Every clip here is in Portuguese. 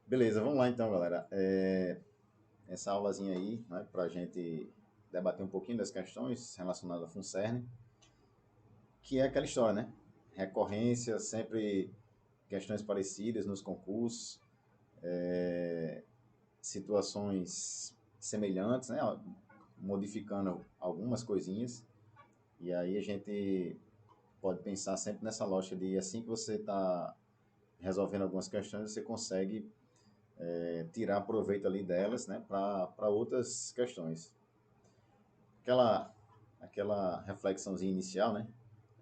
Beleza, vamos lá então, galera. Essa aulazinha aí, né, para a gente debater um pouquinho das questões relacionadas à FUNCERN, que é aquela história, né? Recorrência, sempre questões parecidas nos concursos, situações semelhantes, né? Modificando algumas coisinhas. E aí a gente pode pensar sempre nessa lógica de assim que você está resolvendo algumas questões, você consegue tirar proveito ali delas, né, para outras questões. Aquela, aquela reflexãozinha inicial, né?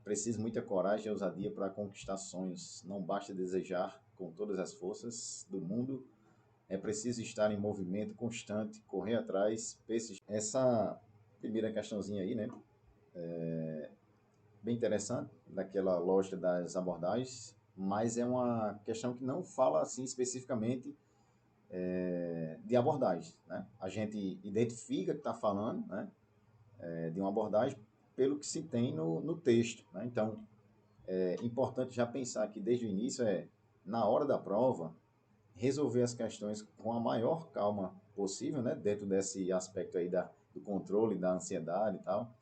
Preciso muita coragem e ousadia para conquistar sonhos. Não basta desejar com todas as forças do mundo. É preciso estar em movimento constante, correr atrás, persistir. Essa primeira questãozinha aí, né? Bem interessante, daquela lógica das abordagens, mas é uma questão que não fala assim especificamente de abordagem, né? A gente identifica que está falando, né, de uma abordagem pelo que se tem no texto, né? Então, é importante já pensar que desde o início na hora da prova, resolver as questões com a maior calma possível, né? Dentro desse aspecto aí do controle, da ansiedade e tal.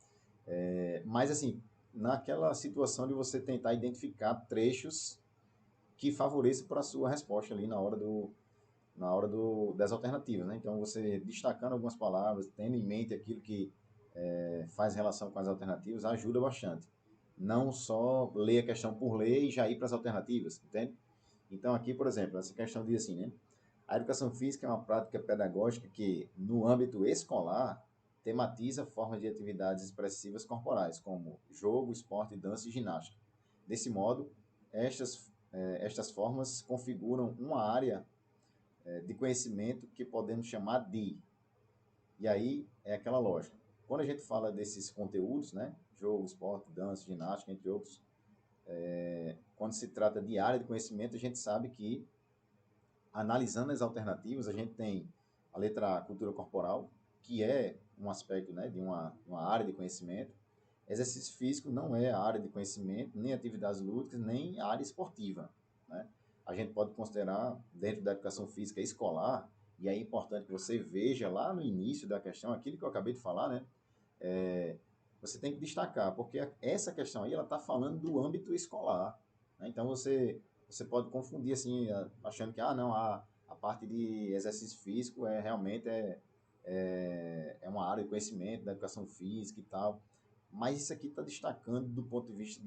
Mas, assim, naquela situação de você tentar identificar trechos que favoreçam para a sua resposta ali das alternativas, né? Então, você destacando algumas palavras, tendo em mente aquilo que faz relação com as alternativas, ajuda bastante. Não só ler a questão por ler e já ir para as alternativas, entende? Então, aqui, por exemplo, essa questão diz assim, né? A educação física é uma prática pedagógica que, no âmbito escolar, tematiza formas de atividades expressivas corporais, como jogo, esporte, dança e ginástica. Desse modo, estas formas configuram uma área de conhecimento que podemos chamar de. E aí é aquela lógica. Quando a gente fala desses conteúdos, né? Jogo, esporte, dança, ginástica, entre outros, quando se trata de área de conhecimento, a gente sabe que, analisando as alternativas, a gente tem a letra A, cultura corporal, que é um aspecto, né, de uma área de conhecimento. Exercício físico não é a área de conhecimento, nem atividades lúdicas, nem a área esportiva, né? A gente pode considerar, dentro da educação física escolar, e é importante que você veja lá no início da questão, aquilo que eu acabei de falar, né? É, você tem que destacar, porque essa questão aí, ela está falando do âmbito escolar, né? Então, você pode confundir, assim, achando que, não, a parte de exercício físico realmente é uma área de conhecimento da educação física e tal, mas isso aqui está destacando do ponto de vista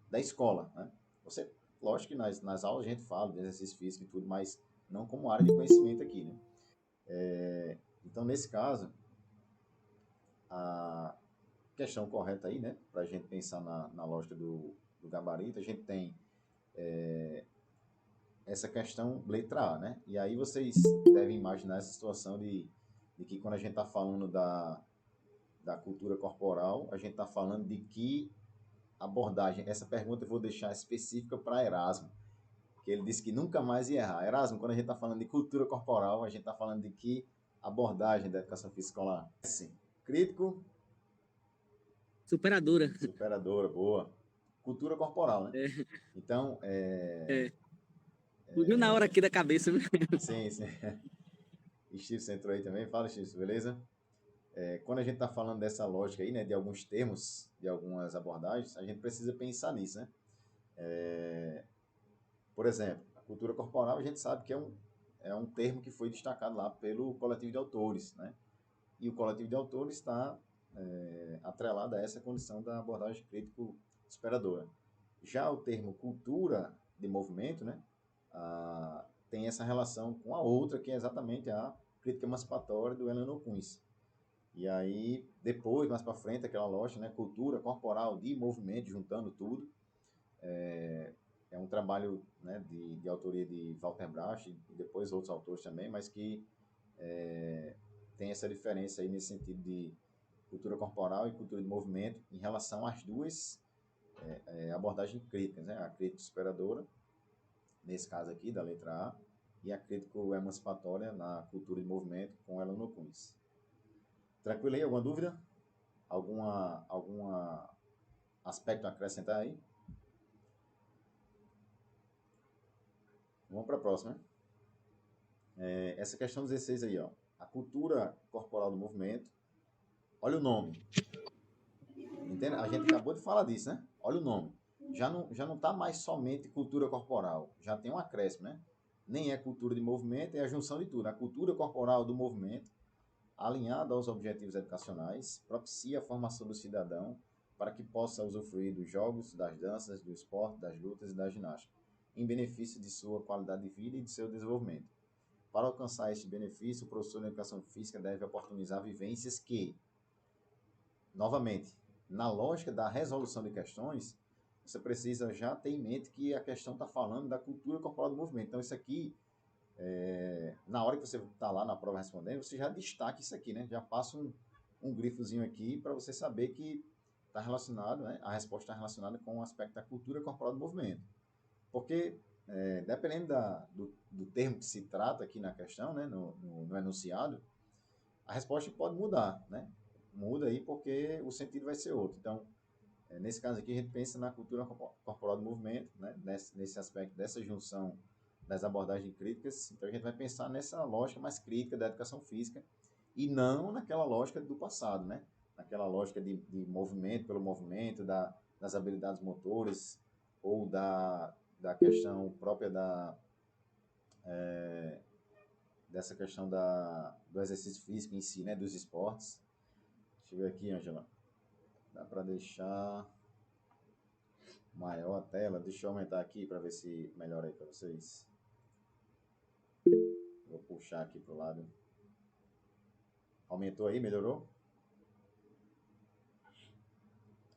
da escola, né? Você, lógico que nas aulas a gente fala de exercício físico e tudo, mas não como área de conhecimento aqui, né? Então, nesse caso, a questão correta aí, né, para a gente pensar na lógica do gabarito, a gente tem essa questão letra A, né? E aí vocês devem imaginar essa situação de que quando a gente está falando da cultura corporal, a gente está falando de que abordagem. Essa pergunta eu vou deixar específica para Erasmo, que ele disse que nunca mais ia errar. Erasmo, quando a gente está falando de cultura corporal, a gente está falando de que abordagem da educação física escolar? Sim. Crítico, Superadora. superadora, boa. Cultura corporal, né? É, Então, é. Fugiu na hora aqui da cabeça, viu? sim, sim. Steve entrou aí também. Fala, Steve, beleza? Quando a gente está falando dessa lógica aí, né, de alguns termos, de algumas abordagens, a gente precisa pensar nisso, né? Por exemplo, a cultura corporal a gente sabe que é um termo que foi destacado lá pelo coletivo de autores, né? E o coletivo de autores está atrelado a essa condição da abordagem crítico-esperadora. Já o termo cultura de movimento, né, tem essa relação com a outra, que é exatamente a crítica emancipatória do Eleanor Kuntz. E aí, depois, mais para frente, aquela loja, né, cultura corporal de movimento, juntando tudo. É um trabalho, né, de autoria de Walter Bracht e depois outros autores também, mas que tem essa diferença aí nesse sentido de cultura corporal e cultura de movimento em relação às duas abordagens críticas, né? A crítica superadora, nesse caso aqui, da letra A, e a crítica emancipatória na cultura de movimento com Eleanor Kuntz. Tranquilo aí? Alguma dúvida? Alguma aspecto a acrescentar aí? Vamos para a próxima, né? Essa questão 16 aí, ó, a cultura corporal do movimento, olha o nome, entende? A gente acabou de falar disso, né? Olha o nome. Já não tá mais somente cultura corporal, já tem um acréscimo, né? Nem é cultura de movimento, é a junção de tudo. A cultura corporal do movimento, alinhada aos objetivos educacionais, propicia a formação do cidadão para que possa usufruir dos jogos, das danças, do esporte, das lutas e da ginástica, em benefício de sua qualidade de vida e de seu desenvolvimento. Para alcançar este benefício, o professor de educação física deve oportunizar vivências que, novamente, na lógica da resolução de questões, você precisa já ter em mente que a questão está falando da cultura corporal do movimento. Então, isso aqui, na hora que você está lá na prova respondendo, você já destaca isso aqui, né? Já passa um grifozinho aqui para você saber que está relacionado, né? A resposta está relacionada com o aspecto da cultura corporal do movimento. Porque, dependendo do termo que se trata aqui na questão, né? No enunciado, a resposta pode mudar, né? Muda aí porque o sentido vai ser outro. Então, nesse caso aqui, a gente pensa na cultura corporal do movimento, né? Nesse aspecto dessa junção das abordagens críticas. Então, a gente vai pensar nessa lógica mais crítica da educação física e não naquela lógica do passado, né? Naquela lógica de movimento pelo movimento, das habilidades motores ou da questão própria dessa questão do exercício físico em si, né? Dos esportes. Deixa eu ver aqui, Angela. Dá para deixar maior a tela? Deixa eu aumentar aqui para ver se melhora aí para vocês. Vou puxar aqui para o lado. Aumentou aí? Melhorou?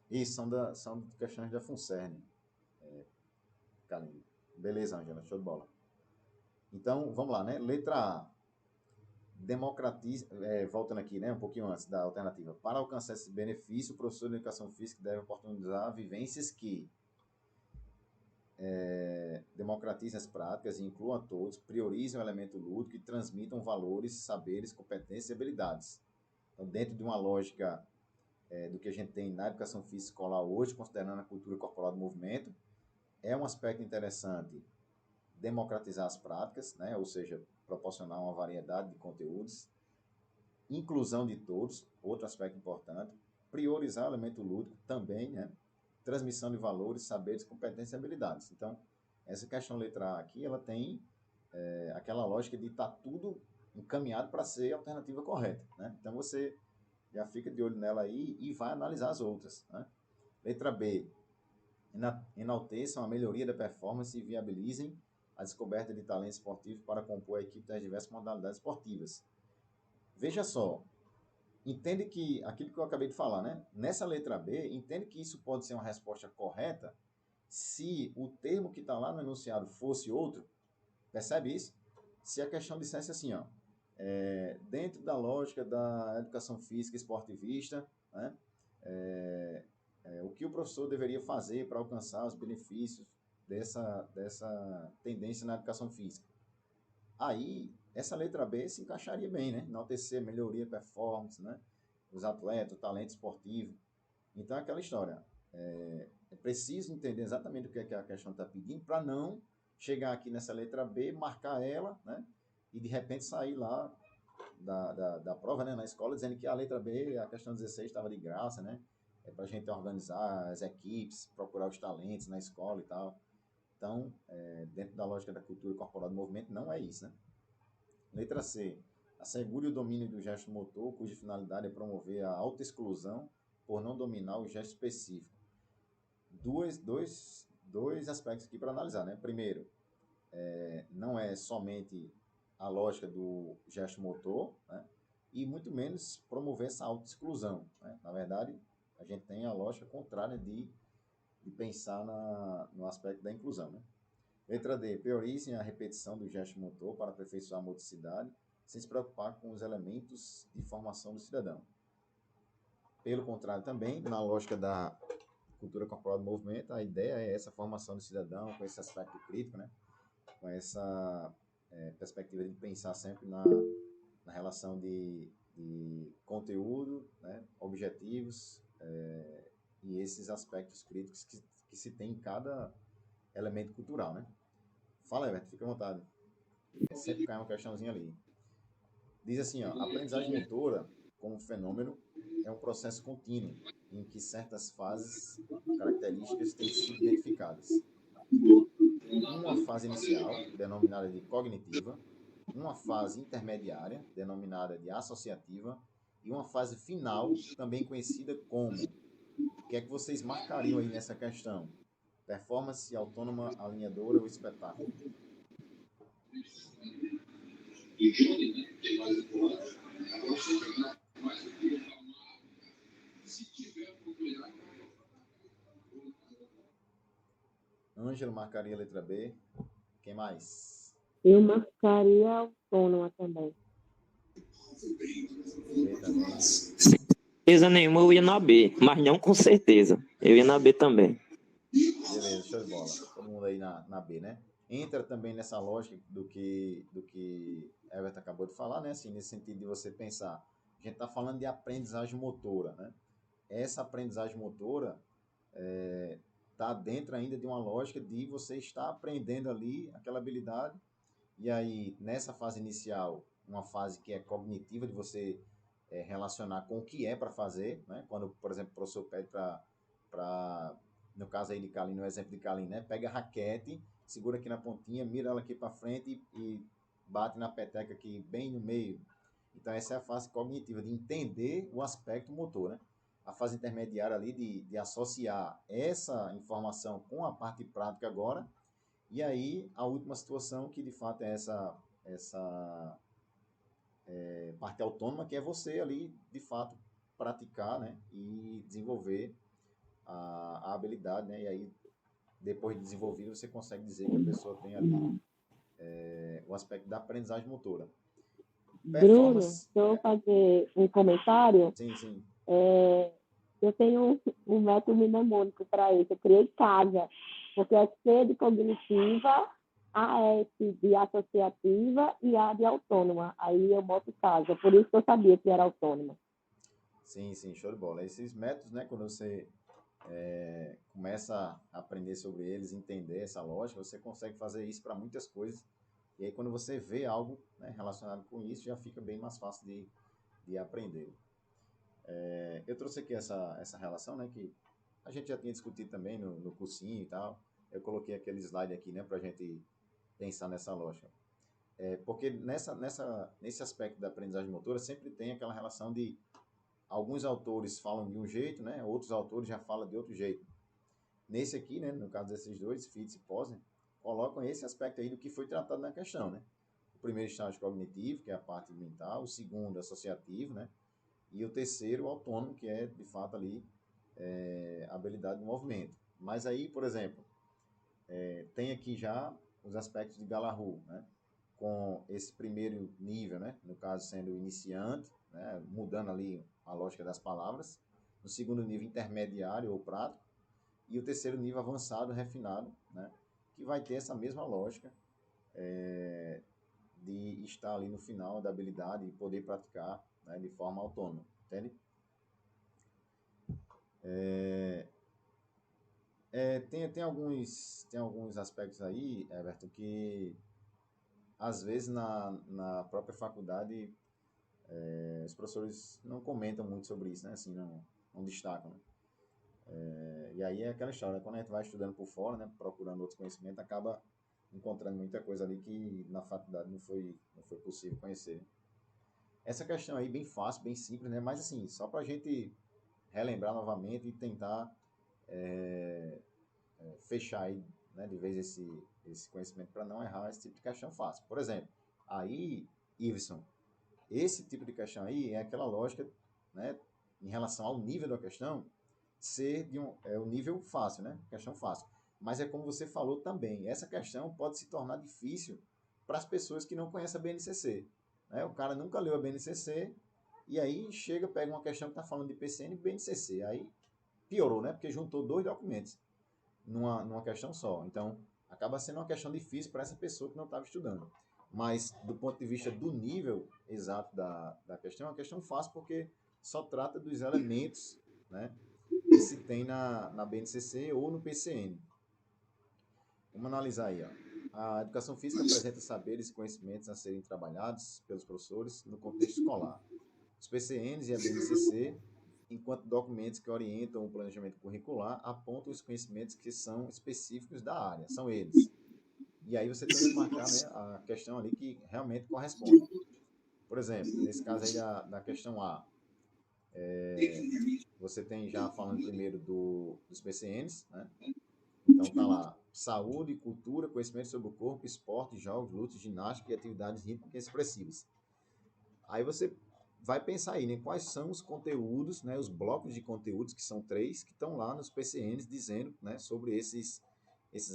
Isso, são questões da FUNCERN. Beleza, Angela, show de bola. Então, vamos lá, né? Letra A. Democratiza, voltando aqui, né, um pouquinho antes da alternativa. Para alcançar esse benefício, o professor de educação física deve oportunizar vivências que democratizem as práticas e incluam a todos, priorizem o elemento lúdico e transmitam valores, saberes, competências e habilidades. Então, dentro de uma lógica do que a gente tem na educação física escolar hoje, considerando a cultura corporal do movimento, é um aspecto interessante democratizar as práticas, né? Ou seja, proporcionar uma variedade de conteúdos, inclusão de todos, outro aspecto importante, priorizar o elemento lúdico também, né? Transmissão de valores, saberes, competências e habilidades. Então, essa questão letra A aqui, ela tem aquela lógica de estar tudo encaminhado para ser a alternativa correta, né? Então, você já fica de olho nela aí e vai analisar as outras, né? Letra B, enalteçam a melhoria da performance e viabilizem a descoberta de talentos esportivos para compor a equipe das diversas modalidades esportivas. Veja só, entende que aquilo que eu acabei de falar, né? Nessa letra B, entende que isso pode ser uma resposta correta se o termo que está lá no enunciado fosse outro. Percebe isso? Se a questão dissesse assim, ó, dentro da lógica da educação física esportivista, né? O que o professor deveria fazer para alcançar os benefícios dessa tendência na educação física. Aí, essa letra B se encaixaria bem, né? Enaltecer, melhoria, performance, né? Os atletas, o talento esportivo. Então, é aquela história. É preciso entender exatamente o que é que a questão está pedindo para não chegar aqui nessa letra B, marcar ela, né? E de repente sair lá da prova, né, na escola, dizendo que a letra B, a questão 16 estava de graça, né? É para a gente organizar as equipes, procurar os talentos na escola e tal. Então, dentro da lógica da cultura corporal do movimento, não é isso, né? Letra C. Assegure o domínio do gesto motor, cuja finalidade é promover a autoexclusão por não dominar o gesto específico. Dois aspectos aqui para analisar, né? Primeiro, não é somente a lógica do gesto motor, né? E muito menos promover essa autoexclusão, né? Na verdade, a gente tem a lógica contrária de pensar no aspecto da inclusão, né? Letra D. Priorizem a repetição do gesto motor para aperfeiçoar a motricidade, sem se preocupar com os elementos de formação do cidadão. Pelo contrário também, na lógica da cultura corporal do movimento, a ideia é essa formação do cidadão com esse aspecto crítico, né? Com essa perspectiva de pensar sempre na relação de conteúdo, né? Objetivos e esses aspectos críticos que se tem em cada elemento cultural, né? Fala, Everton, fica à vontade. Sempre cai uma questãozinha ali. Diz assim, ó, a aprendizagem motora, como fenômeno, é um processo contínuo, em que certas fases características têm sido identificadas. Uma fase inicial, denominada de cognitiva, uma fase intermediária, denominada de associativa, e uma fase final, também conhecida como. O que é que vocês marcariam aí nessa questão? Performance autônoma, alinhadora ou espetáculo? Ângelo marcaria a letra B. Quem mais? Eu marcaria autônoma também. B também. Certeza nenhuma eu ia na B, mas não com certeza. Eu ia na B também. Beleza, show de bola. Todo mundo aí na B, né? Entra também nessa lógica do que Everton acabou de falar, né? Assim, nesse sentido de você pensar. A gente está falando de aprendizagem motora, né? Essa aprendizagem motora está dentro ainda de uma lógica de você estar aprendendo ali aquela habilidade. E aí, nessa fase inicial, uma fase que é cognitiva, de você relacionar com o que é para fazer, né? Quando, por exemplo, o professor pede para no caso aí de Kalim, no exemplo de Kalim, né? Pega a raquete, segura aqui na pontinha, mira ela aqui para frente e bate na peteca aqui bem no meio. Então, essa é a fase cognitiva, de entender o aspecto motor, né? A fase intermediária ali de associar essa informação com a parte prática agora. E aí, a última situação, que de fato é essa parte autônoma, que é você ali, de fato, praticar, né? E desenvolver a habilidade, né? E aí, depois de desenvolvido, você consegue dizer que a pessoa tem ali o aspecto da aprendizagem motora. Bruno, Performance. se eu fazer um comentário, Sim, sim. eu tenho um método mnemônico para isso. Eu criei casa, porque é C de cognitiva, AS de associativa e A de autônoma. Aí eu boto casa. Por isso que eu sabia que era autônoma. Sim, sim, show de bola. Esses métodos, né, quando você começa a aprender sobre eles, entender essa lógica, você consegue fazer isso para muitas coisas. E aí, quando você vê algo, né, relacionado com isso, já fica bem mais fácil de aprender. Eu trouxe aqui essa relação, né, que a gente já tinha discutido também no cursinho e tal. Eu coloquei aquele slide aqui, né, para a gente pensar nessa lógica. Porque nesse aspecto da aprendizagem motora sempre tem aquela relação de alguns autores falam de um jeito, né, outros autores já falam de outro jeito. Nesse aqui, né, no caso desses dois, Fitts e Posner, colocam esse aspecto aí do que foi tratado na questão, né? O primeiro estágio cognitivo, que é a parte mental, o segundo associativo, né? E o terceiro, autônomo, que é, de fato, ali, a habilidade do movimento. Mas aí, por exemplo, tem aqui já os aspectos de Galahu, né? Com esse primeiro nível, né? No caso, sendo o iniciante, né? Mudando ali a lógica das palavras. No segundo nível, intermediário ou prático. E o terceiro nível, avançado, refinado, né? Que vai ter essa mesma lógica de estar ali no final da habilidade e poder praticar, né, de forma autônoma, entende? Tem alguns aspectos aí, Everton, que às vezes na própria faculdade os professores não comentam muito sobre isso, né? Assim, não destacam, né? E aí é aquela história, né? Quando a gente vai estudando por fora, né, procurando outros conhecimentos, acaba encontrando muita coisa ali que na faculdade não foi possível conhecer. Essa questão aí bem fácil, bem simples, né? Mas assim, só para a gente relembrar novamente e tentar fechar aí, né, de vez esse conhecimento para não errar esse tipo de questão fácil. Por exemplo, aí, Iveson, esse tipo de questão aí é aquela lógica, né, em relação ao nível da questão, ser de um nível fácil, né? Questão fácil. Mas é como você falou também, essa questão pode se tornar difícil para as pessoas que não conhecem a BNCC. Né? O cara nunca leu a BNCC e aí chega, pega uma questão que está falando de PCN e BNCC. Aí piorou, né? Porque juntou dois documentos numa questão só. Então, acaba sendo uma questão difícil para essa pessoa que não estava estudando. Mas, do ponto de vista do nível exato da questão, é uma questão fácil porque só trata dos elementos, né, que se tem na BNCC ou no PCN. Vamos analisar aí, ó. A educação física apresenta saberes e conhecimentos a serem trabalhados pelos professores no contexto escolar. Os PCNs e a BNCC, enquanto documentos que orientam o planejamento curricular, apontam os conhecimentos que são específicos da área, são eles. E aí você tem que marcar, né, a questão ali que realmente corresponde. Por exemplo, nesse caso aí da questão A, você tem já falando primeiro dos PCNs, né? Então tá lá, saúde, cultura, conhecimento sobre o corpo, esporte, jogos, lutas, ginástica e atividades rítmicas expressivas. Aí você vai pensar aí, né, quais são os conteúdos, né, os blocos de conteúdos, que são 3, que estão lá nos PCNs dizendo, né, sobre esses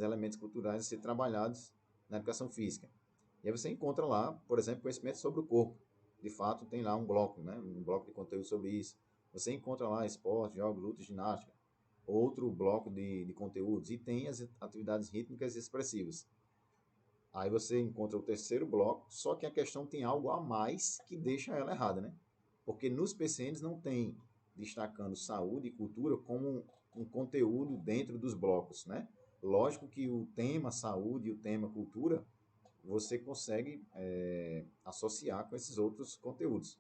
elementos culturais a ser trabalhados na educação física. E aí você encontra lá, por exemplo, conhecimento sobre o corpo. De fato, tem lá um bloco, né, um bloco de conteúdo sobre isso. Você encontra lá esporte, jogos, lutas, ginástica, outro bloco de conteúdos, e tem as atividades rítmicas e expressivas. Aí você encontra o terceiro bloco, só que a questão tem algo a mais que deixa ela errada, né? Porque nos PCNs não tem destacando saúde e cultura como um conteúdo dentro dos blocos, né? Lógico que o tema saúde e o tema cultura você consegue associar com esses outros conteúdos.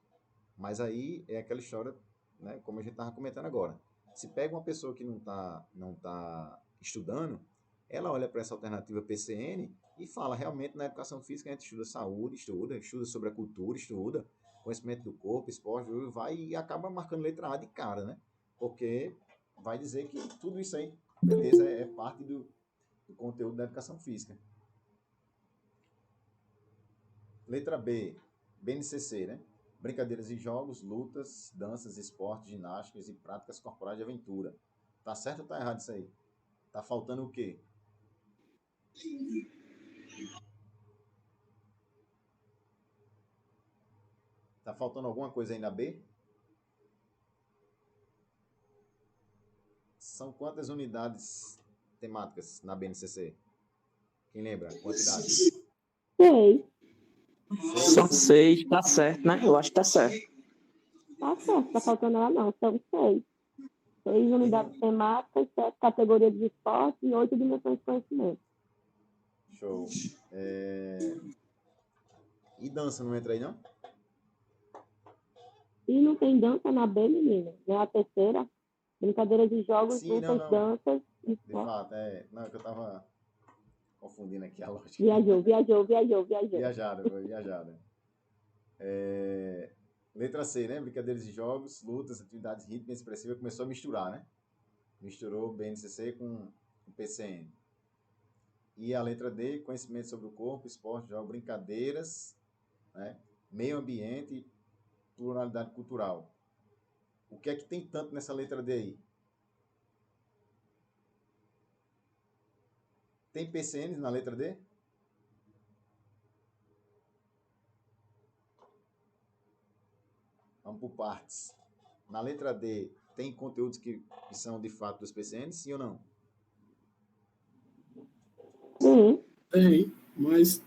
Mas aí é aquela história, né, como a gente estava comentando agora. Se pega uma pessoa que não tá estudando, ela olha para essa alternativa PCN e fala, realmente na educação física a gente estuda saúde, estuda sobre a cultura, estuda conhecimento do corpo, esporte, vai e acaba marcando letra A de cara, né? Porque vai dizer que tudo isso aí, beleza, é parte do conteúdo da educação física. Letra B, BNCC, né? Brincadeiras e jogos, lutas, danças, esportes, ginásticas e práticas corporais de aventura. Tá certo ou tá errado isso aí? Tá faltando o quê? Tá faltando alguma coisa aí na B? São quantas unidades temáticas na BNCC? Quem lembra? Quantidade? Sei, São 6, tá certo, né? Eu acho que tá certo. tá certo, tá faltando ela não, são 6. 6 unidades temáticas, 7 categorias de esporte e 8 dimensões de conhecimento. Show. E dança não entra aí, não? E não tem dança na B, menina, né? A terceira, brincadeira de jogos, Sim, não, lutas, não. danças, De esporte. fato, não, é que eu tava confundindo aqui a lógica. Viajou. Foi viajada. Letra C, né? Brincadeiras de jogos, lutas, atividades rítmicas expressivas. Começou a misturar, né? Misturou BNCC com o PCN. E a letra D, conhecimento sobre o corpo, esporte, jogos, brincadeiras, né? Meio ambiente, pluralidade cultural. O que é que tem tanto nessa letra D aí? Tem PCNs na letra D? Vamos por partes. Na letra D, tem conteúdos que são de fato dos PCNs, sim ou não? Sim, Tem, mas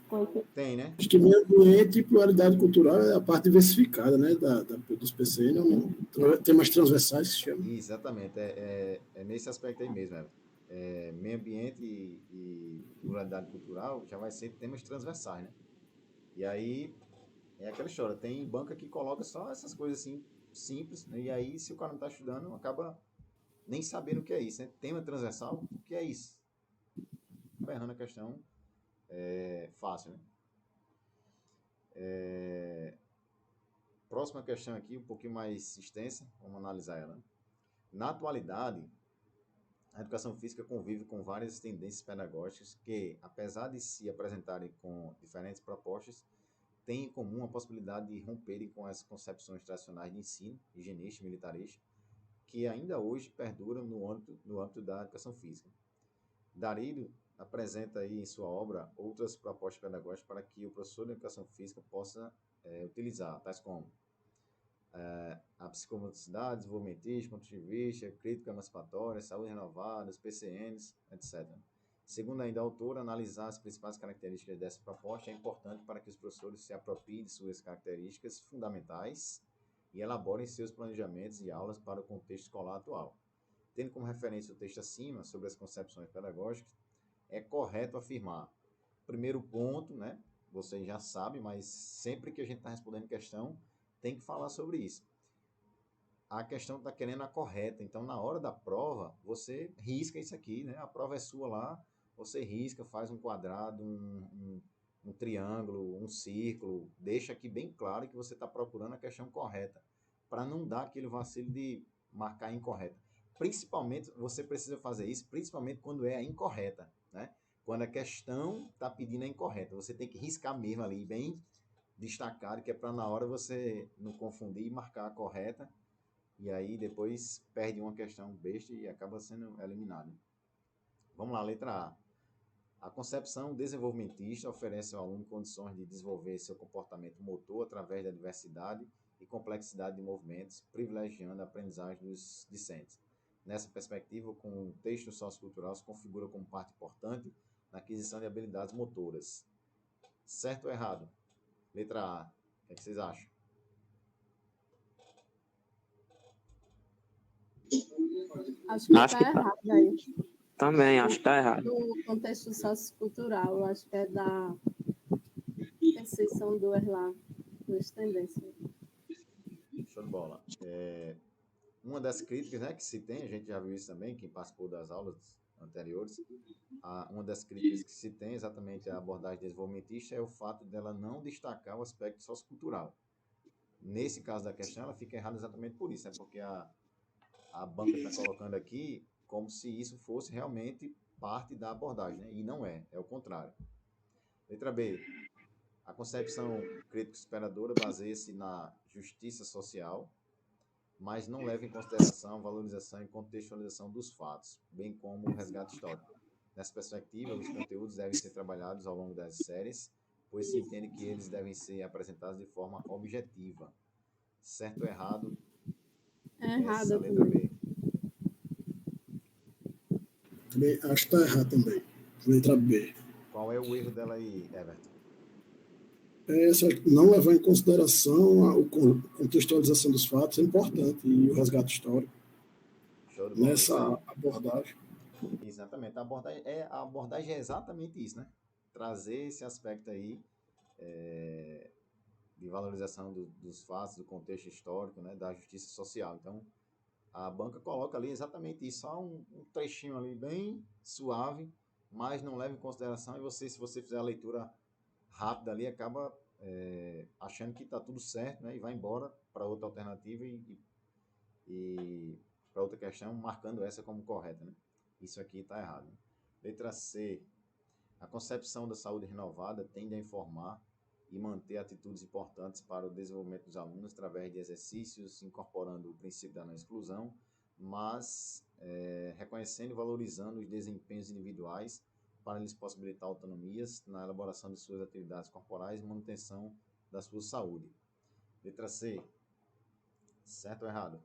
Tem, né? acho que meio ambiente e pluralidade cultural é a parte diversificada, né, dos PCN, não, temas transversais que se chama. Exatamente, é nesse aspecto aí mesmo, Everton. Meio ambiente e pluralidade cultural já vai ser temas transversais, né? E aí é aquela história, tem banca que coloca só essas coisas assim simples, né? E aí se o cara não está estudando, acaba nem sabendo o que é isso, né? Tema transversal, o que é isso? Acaba errando a questão fácil, né? Próxima questão aqui, um pouquinho mais extensa, vamos analisar ela. Na atualidade, a educação física convive com várias tendências pedagógicas que, apesar de se apresentarem com diferentes propostas, têm em comum a possibilidade de romperem com as concepções tradicionais de ensino, higienista e militarista, que ainda hoje perduram no âmbito da educação física. Darílio apresenta aí em sua obra outras propostas pedagógicas para que o professor de educação física possa utilizar, tais como a psicomotricidade, desenvolvimentismo, construtivista, crítica emancipatória, saúde renovada, os PCNs, etc. Segundo ainda a autora, analisar as principais características dessa proposta é importante para que os professores se apropriem de suas características fundamentais e elaborem seus planejamentos e aulas para o contexto escolar atual. Tendo como referência o texto acima sobre as concepções pedagógicas, é correto afirmar primeiro ponto, né? Vocês já sabem, mas sempre que a gente está respondendo questão, tem que falar sobre isso. A questão está querendo a correta. Então, na hora da prova, você risca isso aqui, né? A prova é sua lá, você risca, faz um quadrado, um triângulo, um círculo, deixa aqui bem claro que você está procurando a questão correta, para não dar aquele vacilo de marcar incorreta. Principalmente, você precisa fazer isso, principalmente quando é a incorreta, né? Quando a questão está pedindo a incorreta, você tem que riscar mesmo ali, bem destacado, que é para na hora você não confundir e marcar a correta, e aí depois perde uma questão besta e acaba sendo eliminado. Vamos lá, letra A. A concepção desenvolvimentista oferece ao aluno condições de desenvolver seu comportamento motor através da diversidade e complexidade de movimentos, privilegiando a aprendizagem dos discentes. Nessa perspectiva, o contexto sociocultural se configura como parte importante na aquisição de habilidades motoras. Certo ou errado? Letra A. O que vocês acham? Acho que Acho que está tá. errado aí. Também, acho que tá errado. No contexto sociocultural, acho que é da Conceição Duas lá, duas tendências. Show de bola. Uma das críticas, né, que se tem, a gente já viu isso também, quem participou das aulas anteriores, uma das críticas que se tem exatamente a abordagem desenvolvimentista é o fato dela não destacar o aspecto sociocultural. Nesse caso da questão, ela fica errada exatamente por isso, né, porque a banca está colocando aqui como se isso fosse realmente parte da abordagem, né, e não é o contrário. Letra B. A concepção crítico-esperadora baseia-se na justiça social, mas não leva em consideração a valorização e contextualização dos fatos, bem como o resgate histórico. Nessa perspectiva, os conteúdos devem ser trabalhados ao longo das séries, pois se entende que eles devem ser apresentados de forma objetiva. Certo ou errado? É Essa errado letra também. B. Também acho que está errado também. Letra B. Qual é o erro dela aí, Everton? Essa não levar em consideração a contextualização dos fatos é importante e o resgate histórico Show de bola, isso nessa aí. abordagem. Exatamente. A abordagem é exatamente isso, né? Trazer esse aspecto aí de valorização dos fatos, do contexto histórico, né? Da justiça social. Então, a banca coloca ali exatamente isso, só um trechinho ali bem suave, mas não leva em consideração e você, se você fizer a leitura rápida ali, acaba achando que está tudo certo, né? E vai embora para outra alternativa e para outra questão, marcando essa como correta, né? Isso aqui está errado. Né? Letra C. A concepção da saúde renovada tende a informar e manter atitudes importantes para o desenvolvimento dos alunos através de exercícios, incorporando o princípio da não exclusão, mas reconhecendo e valorizando os desempenhos individuais para lhes possibilitar autonomias na elaboração de suas atividades corporais e manutenção da sua saúde. Letra C. Certo ou errado?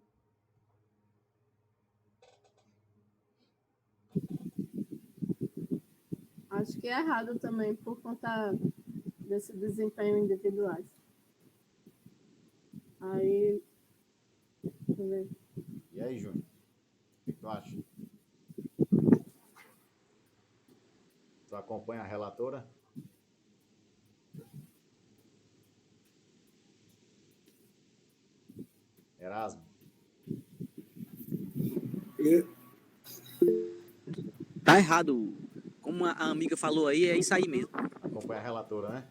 Acho que é errado também por conta desse desempenho individuais. Aí, deixa eu ver. E aí, Júnior? O que tu acha? Tu acompanha a relatora? Erasmo? E Tá errado. Como a amiga falou aí, é isso aí mesmo. Acompanha a relatora, né?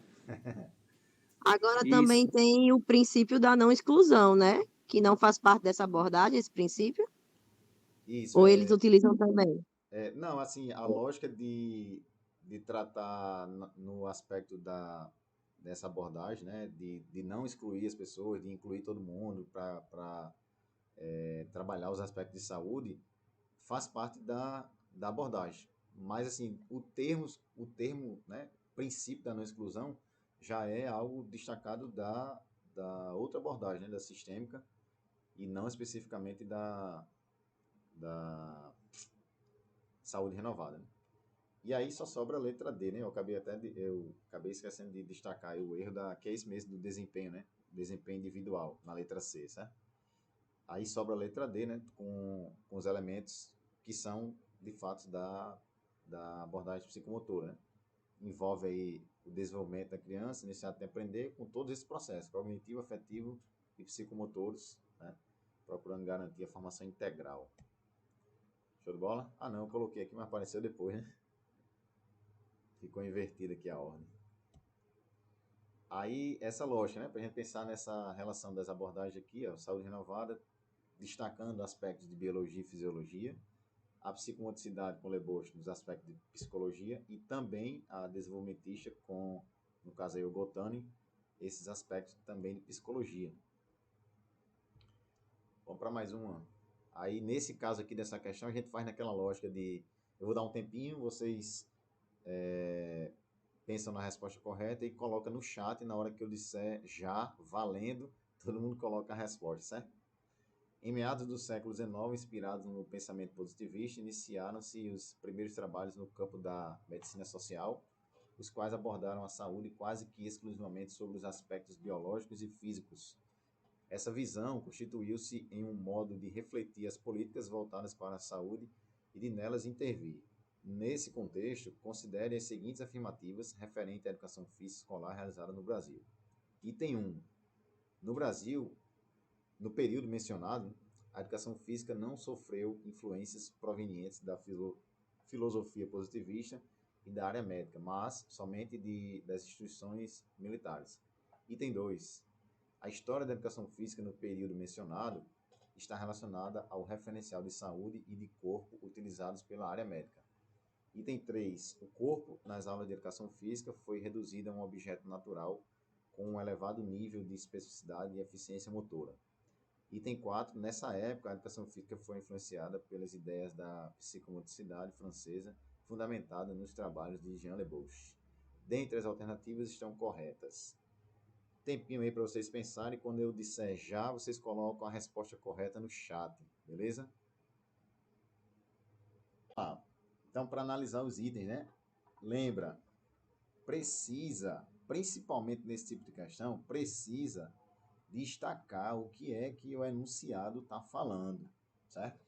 Agora Isso. também tem o princípio da não exclusão, né? Que não faz parte dessa abordagem, esse princípio? Isso, Ou eles utilizam também? não, assim, a lógica de tratar no aspecto dessa abordagem, né, de não excluir as pessoas, de incluir todo mundo para trabalhar os aspectos de saúde, faz parte da abordagem. Mas, assim, o termo, né, princípio da não exclusão, já é algo destacado da outra abordagem, né, da sistêmica, e não especificamente da saúde renovada. Né? E aí só sobra a letra D, né? Eu acabei esquecendo de destacar aí o erro que é esse mesmo do desempenho, né? Desempenho individual, na letra C, certo? Aí sobra a letra D, né? Com os elementos que são, de fato, da abordagem psicomotora, né? envolve aí o desenvolvimento da criança, iniciado a aprender com todos esses processos, cognitivo, afetivo e psicomotores, né? Procurando garantir a formação integral. Show de bola? Ah, não, eu coloquei aqui, mas apareceu depois, né? Ficou invertida aqui a ordem. Aí, essa lógica, né? Para a gente pensar nessa relação das abordagens aqui, ó, saúde renovada, destacando aspectos de biologia e fisiologia, a psicomotricidade com Lebosch nos aspectos de psicologia e também a desenvolvimentista com, no caso aí, o Gottani, esses aspectos também de psicologia. Vamos para mais uma. Aí, nesse caso aqui dessa questão, a gente faz naquela lógica de eu vou dar um tempinho, vocês pensam na resposta correta e coloca no chat, e na hora que eu disser já, valendo, todo mundo coloca a resposta, certo? Em meados do século XIX, inspirados no pensamento positivista, iniciaram-se os primeiros trabalhos no campo da medicina social, os quais abordaram a saúde quase que exclusivamente sobre os aspectos biológicos e físicos. Essa visão constituiu-se em um modo de refletir as políticas voltadas para a saúde e de nelas intervir. Nesse contexto, considere as seguintes afirmativas referentes à educação física escolar realizada no Brasil. Item 1. No Brasil, no período mencionado, a educação física não sofreu influências provenientes da filosofia positivista e da área médica, mas somente das instituições militares. Item 2. A história da educação física no período mencionado está relacionada ao referencial de saúde e de corpo utilizados pela área médica. Item 3. O corpo, nas aulas de educação física, foi reduzido a um objeto natural com um elevado nível de especificidade e eficiência motora. Item 4. Nessa época, a educação física foi influenciada pelas ideias da psicomotricidade francesa, fundamentada nos trabalhos de Jean Lebosch. Dentre as alternativas estão corretas. Tempinho aí para vocês pensarem, quando eu disser já, vocês colocam a resposta correta no chat, beleza? Então, para analisar os itens, né? Lembra, precisa, principalmente nesse tipo de questão, precisa destacar o que é que o enunciado está falando, certo?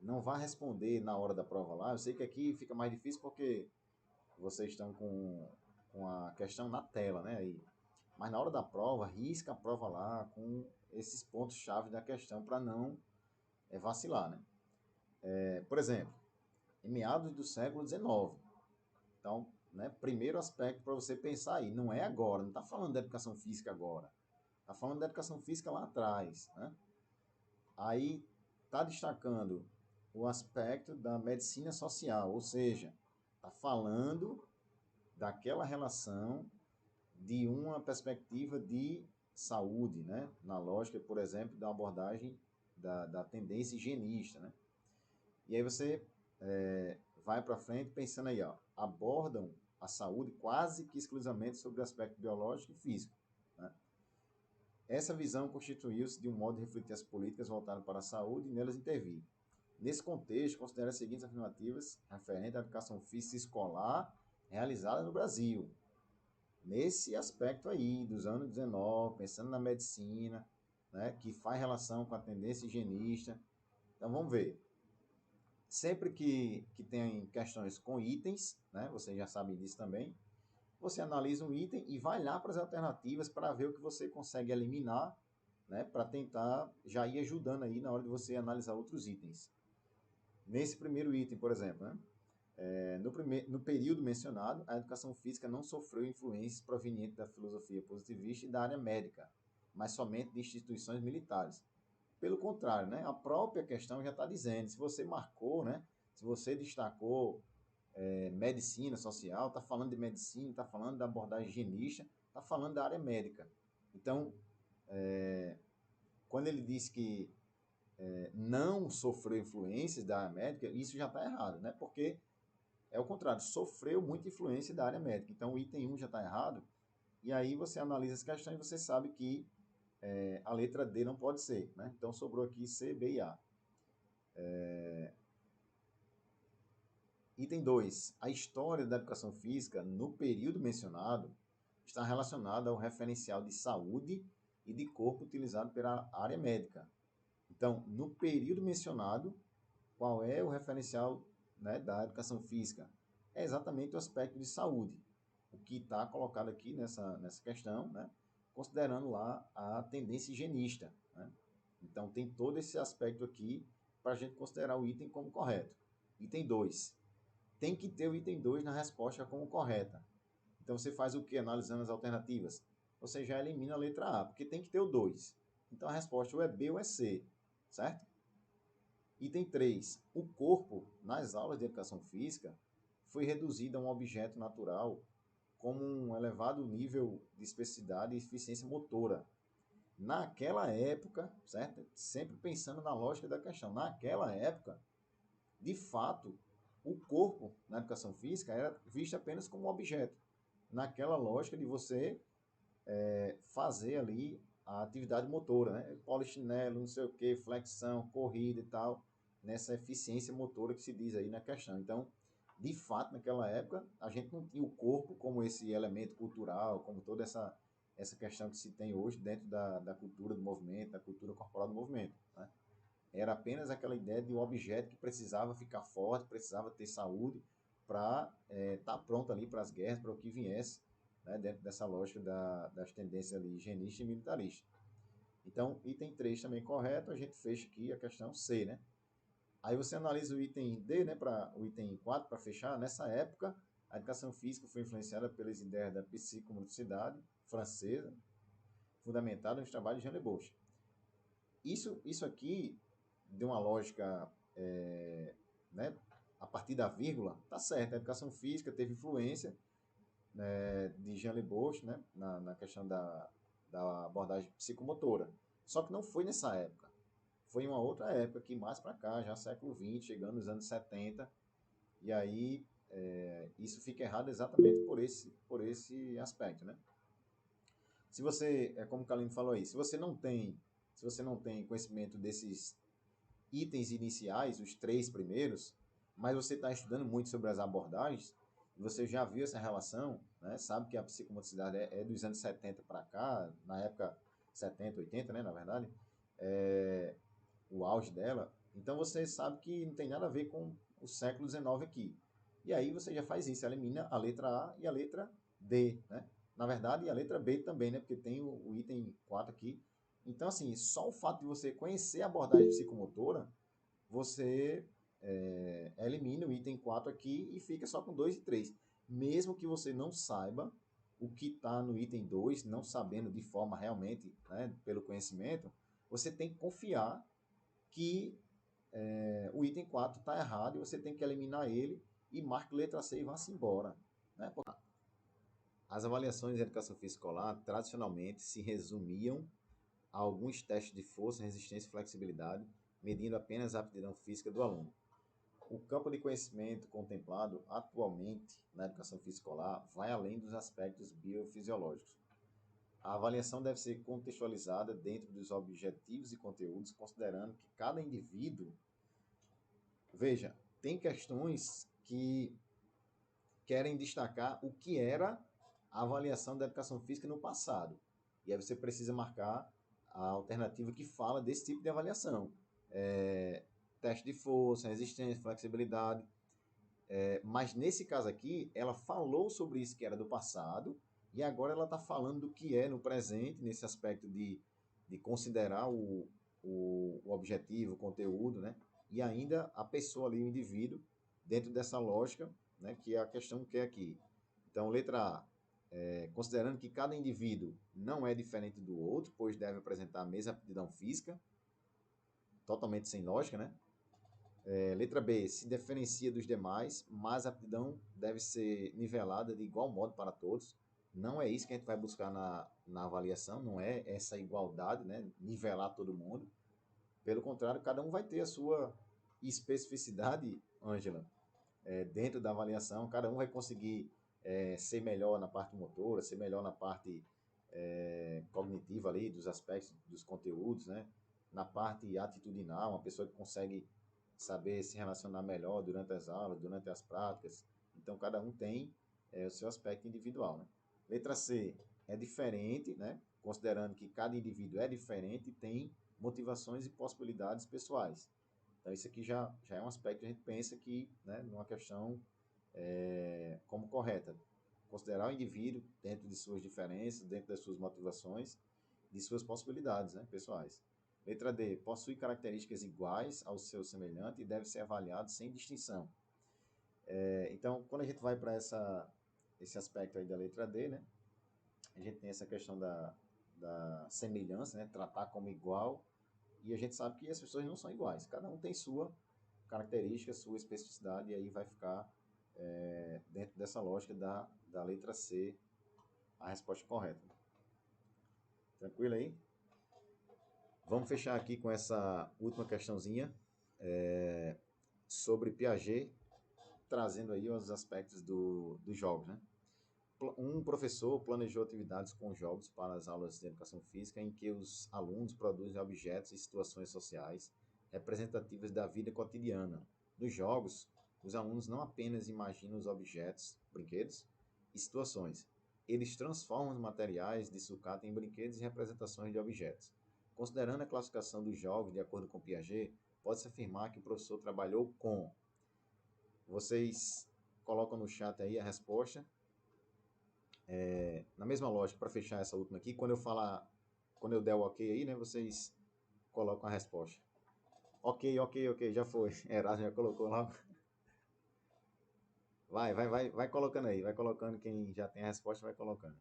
Não vá responder na hora da prova lá. Eu sei que aqui fica mais difícil porque vocês estão com a questão na tela, né? Aí. Mas na hora da prova, risca a prova lá com esses pontos-chave da questão para não vacilar, né? Por exemplo, em meados do século XIX. Então, né, primeiro aspecto para você pensar aí, não é agora, não está falando da educação física agora. Está falando da educação física lá atrás, né? Aí está destacando o aspecto da medicina social, ou seja, está falando daquela relação de uma perspectiva de saúde, né? Na lógica, por exemplo, da abordagem da tendência higienista, né? E aí você vai para frente pensando aí, ó, abordam a saúde quase que exclusivamente sobre o aspecto biológico e físico, né? Essa visão constituiu-se de um modo de refletir as políticas voltadas para a saúde e nelas intervir. Nesse contexto, considera as seguintes afirmativas referentes à educação física escolar realizada no Brasil. Nesse aspecto aí, dos anos 19, pensando na medicina, né, que faz relação com a tendência higienista. Então, vamos ver. Sempre que tem questões com itens, né, vocês já sabem disso também, você analisa um item e vai lá para as alternativas para ver o que você consegue eliminar, né, para tentar já ir ajudando aí na hora de você analisar outros itens. Nesse primeiro item, por exemplo, né, no período mencionado, a educação física não sofreu influências provenientes da filosofia positivista e da área médica, mas somente de instituições militares. Pelo contrário, né, a própria questão já está dizendo, se você marcou, né, se você destacou medicina social, está falando de medicina, está falando da abordagem higienista, está falando da área médica. Então, quando ele diz que não sofreu influências da área médica, isso já está errado, né? Porque é o contrário, sofreu muita influência da área médica. Então, o item 1 já está errado, e aí você analisa as questões e você sabe que a letra D não pode ser, né? Então, sobrou aqui C, B e A. Item 2. A história da educação física, no período mencionado, está relacionada ao referencial de saúde e de corpo utilizado pela área médica. Então, no período mencionado, qual é o referencial, né, da educação física? É exatamente o aspecto de saúde. o que está colocado aqui nessa questão, né? Considerando lá a tendência higienista, né? Então, tem todo esse aspecto aqui para a gente considerar o item como correto. Item 2. Tem que ter o item 2 na resposta como correta. Então, você faz o que? Analisando as alternativas. Você já elimina a letra A, porque tem que ter o 2. Então, a resposta ou é B ou é C, certo? Item 3. O corpo, nas aulas de educação física, foi reduzido a um objeto natural como um elevado nível de especificidade e eficiência motora. Naquela época, certo? Sempre pensando na lógica da questão. Naquela época, de fato, o corpo na educação física era visto apenas como um objeto. Naquela lógica de você fazer ali a atividade motora, né? Polichinelo, não sei o que, flexão, corrida e tal, nessa eficiência motora que se diz aí na questão. Então, de fato, naquela época, a gente não tinha o corpo como esse elemento cultural, como toda essa questão que se tem hoje dentro da cultura do movimento, da cultura corporal do movimento, né? Era apenas aquela ideia de um objeto que precisava ficar forte, precisava ter saúde para estar pronto ali para as guerras, para o que viesse, né, dentro dessa lógica das tendências ali higienista e militarista. Então, item 3 também correto, a gente fecha aqui a questão C, né? Aí você analisa o item D, né, para o item 4, para fechar. Nessa época, a educação física foi influenciada pelas ideias da psicomotricidade francesa, fundamentada nos trabalhos de Jean Le Bosch. Isso aqui, de uma lógica, né, a partir da vírgula, tá certo. A educação física teve influência de Jean Le Bosch, né, na questão da abordagem psicomotora. Só que não foi nessa época. Foi em uma outra época, que mais para cá, já século XX, chegando nos anos 70, e aí isso fica errado exatamente por esse aspecto, né? Se você, como o Kalino falou aí, se você não tem conhecimento desses itens iniciais, os 3 primeiros, mas você está estudando muito sobre as abordagens, você já viu essa relação, né? Sabe que a psicomotricidade é dos anos 70 para cá, na época 70, 80, né, na verdade, o auge dela. Então você sabe que não tem nada a ver com o século XIX aqui. E aí você já faz isso, elimina a letra A e a letra D, né? Na verdade, a letra B também, né? Porque tem o item 4 aqui. Então, assim, só o fato de você conhecer a abordagem psicomotora, você elimina o item 4 aqui e fica só com 2 e 3. Mesmo que você não saiba o que está no item 2, não sabendo de forma realmente, né, pelo conhecimento, você tem que confiar que o item 4 está errado e você tem que eliminar ele e marque letra C e vá-se embora, né? As avaliações de educação física escolar tradicionalmente se resumiam a alguns testes de força, resistência e flexibilidade, medindo apenas a aptidão física do aluno. O campo de conhecimento contemplado atualmente na educação física escolar vai além dos aspectos biofisiológicos. A avaliação deve ser contextualizada dentro dos objetivos e conteúdos, considerando que cada indivíduo... Veja, tem questões que querem destacar o que era a avaliação da educação física no passado. E aí você precisa marcar a alternativa que fala desse tipo de avaliação. Teste de força, resistência, flexibilidade. Mas nesse caso aqui, ela falou sobre isso que era do passado e agora ela está falando do que é no presente, nesse aspecto de considerar o objetivo, o conteúdo, né? E ainda a pessoa ali, o indivíduo, dentro dessa lógica, né, que é a questão que é aqui. Então, letra A, considerando que cada indivíduo não é diferente do outro, pois deve apresentar a mesma aptidão física, totalmente sem lógica, né? Letra B, se diferencia dos demais, mas a aptidão deve ser nivelada de igual modo para todos. Não é isso que a gente vai buscar na avaliação, não é essa igualdade, né? Nivelar todo mundo. Pelo contrário, cada um vai ter a sua especificidade, Ângela, dentro da avaliação. Cada um vai conseguir ser melhor na parte motora, ser melhor na parte cognitiva ali, dos aspectos dos conteúdos, né? Na parte atitudinal, uma pessoa que consegue saber se relacionar melhor durante as aulas, durante as práticas. Então, cada um tem o seu aspecto individual, né? Letra C é diferente, né? Considerando que cada indivíduo é diferente e tem motivações e possibilidades pessoais. Então, isso aqui já é um aspecto que a gente pensa que, né, numa questão como correta. considerar o indivíduo dentro de suas diferenças, dentro das suas motivações, de suas possibilidades, né, pessoais. Letra D, possui características iguais ao seu semelhante e deve ser avaliado sem distinção. Então, quando a gente vai para esse aspecto aí da letra D, né, a gente tem essa questão da semelhança, né, tratar como igual, e a gente sabe que as pessoas não são iguais, cada um tem sua característica, sua especificidade, e aí vai ficar dentro dessa lógica da letra C a resposta correta. Tranquilo aí? Vamos fechar aqui com essa última questãozinha sobre Piaget, trazendo aí os aspectos dos jogos, né? Um professor planejou atividades com jogos para as aulas de educação física em que os alunos produzem objetos e situações sociais representativas da vida cotidiana. Nos jogos, os alunos não apenas imaginam os objetos, brinquedos e situações. Eles transformam os materiais de sucata em brinquedos e representações de objetos. Considerando a classificação dos jogos de acordo com Piaget, pode-se afirmar que o professor trabalhou com... Vocês colocam no chat aí a resposta. Na mesma lógica, para fechar essa última aqui, quando eu der o ok aí, né, vocês colocam a resposta. Ok, já foi. Erasmo já colocou lá. Vai colocando aí, vai colocando quem já tem a resposta, vai colocando.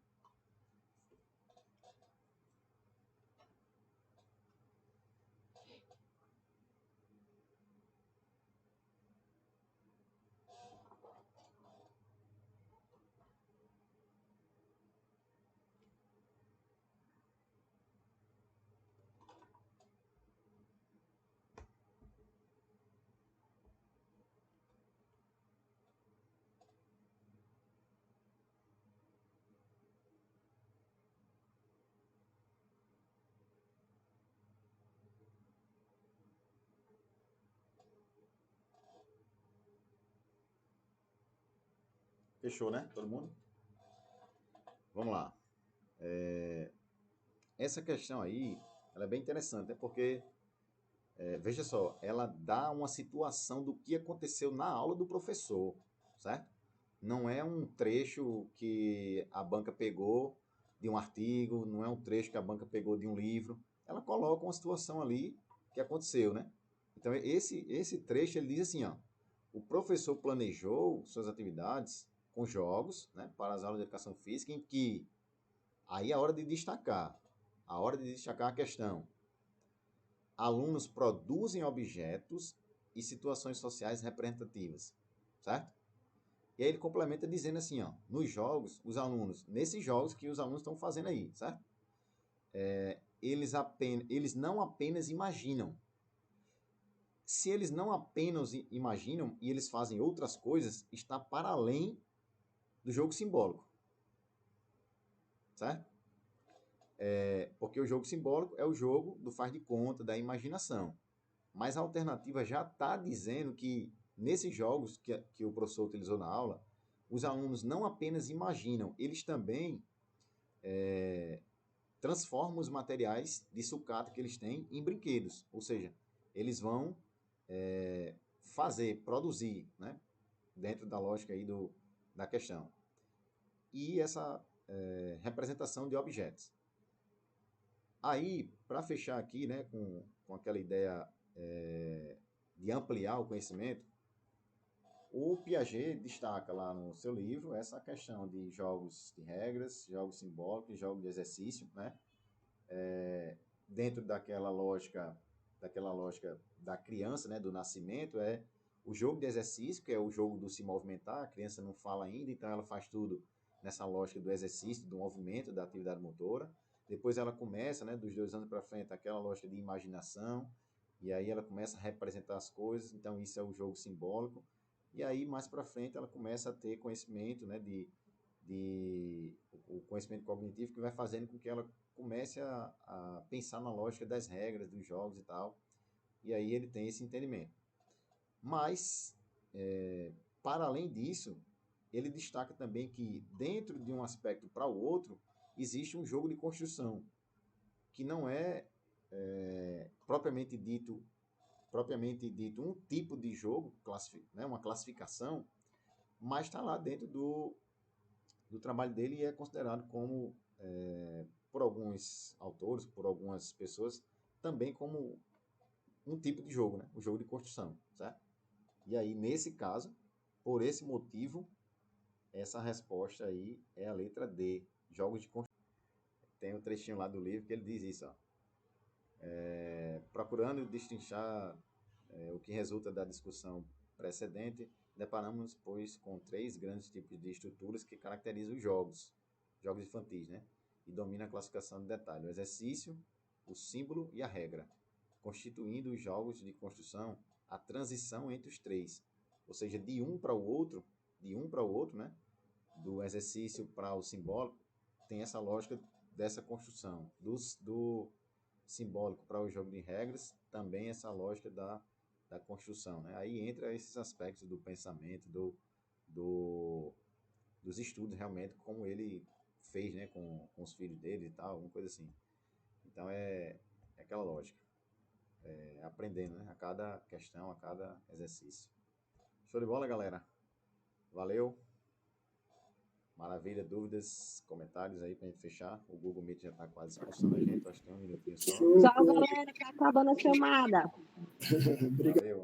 Fechou, né? Todo mundo? Vamos lá. Essa questão aí, ela é bem interessante, né? Porque, veja só, ela dá uma situação do que aconteceu na aula do professor, certo? Não é um trecho que a banca pegou de um artigo, não é um trecho que a banca pegou de um livro. Ela coloca uma situação ali que aconteceu, né? Então, esse trecho, ele diz assim, ó, o professor planejou suas atividades com jogos, né, para as aulas de educação física, em que, aí é a hora de destacar a questão. Alunos produzem objetos e situações sociais representativas, certo? E aí ele complementa dizendo assim, ó, nos jogos, os alunos, nesses jogos que os alunos estão fazendo aí, certo? Eles não apenas imaginam. Se eles não apenas imaginam e eles fazem outras coisas, está para além do jogo simbólico, certo? Porque o jogo simbólico é o jogo do faz de conta, da imaginação. Mas a alternativa já está dizendo que nesses jogos que o professor utilizou na aula, os alunos não apenas imaginam, eles também transformam os materiais de sucata que eles têm em brinquedos. Ou seja, eles vão produzir, né, dentro da lógica aí da questão. E essa representação de objetos. Aí, para fechar aqui, né, com aquela ideia de ampliar o conhecimento, o Piaget destaca lá no seu livro essa questão de jogos de regras, jogos simbólicos, jogos de exercício, né? Dentro daquela lógica da criança, né, do nascimento, o jogo de exercício, que é o jogo do se movimentar, a criança não fala ainda, então ela faz tudo nessa lógica do exercício, do movimento, da atividade motora. Depois ela começa, né, dos 2 anos para frente, aquela lógica de imaginação, e aí ela começa a representar as coisas, então isso é o jogo simbólico. E aí, mais para frente, ela começa a ter conhecimento, né, o conhecimento cognitivo, que vai fazendo com que ela comece a pensar na lógica das regras, dos jogos e tal. E aí ele tem esse entendimento. Mas, para além disso, ele destaca também que dentro de um aspecto para o outro, existe um jogo de construção, que não é, propriamente dito um tipo de jogo, né, uma classificação, mas está lá dentro do trabalho dele e é considerado como, por alguns autores, por algumas pessoas, também como um tipo de jogo, né? O jogo de construção, certo? E aí, nesse caso, por esse motivo, essa resposta aí é a letra D, jogos de construção. Tem um trechinho lá do livro que ele diz isso, ó. Procurando destrinchar o que resulta da discussão precedente, deparamos, pois, com 3 grandes tipos de estruturas que caracterizam os jogos infantis, né? E domina a classificação de detalhe: o exercício, o símbolo e a regra, constituindo os jogos de construção a transição entre os 3, ou seja, de um para o outro, né? Do exercício para o simbólico, tem essa lógica dessa construção. Do simbólico para o jogo de regras, também essa lógica da construção, né? Aí entra esses aspectos do pensamento, dos estudos realmente, como ele fez, né, com os filhos dele e tal, alguma coisa assim. Então é aquela lógica, aprendendo, né, a cada questão, a cada exercício. Show de bola, galera. Valeu. Maravilha, dúvidas, comentários aí pra gente fechar. O Google Meet já tá quase expulsando a gente, acho que tem um minutinho só. Show, Tchau, galera, tá acabando a chamada. Obrigado. Valeu.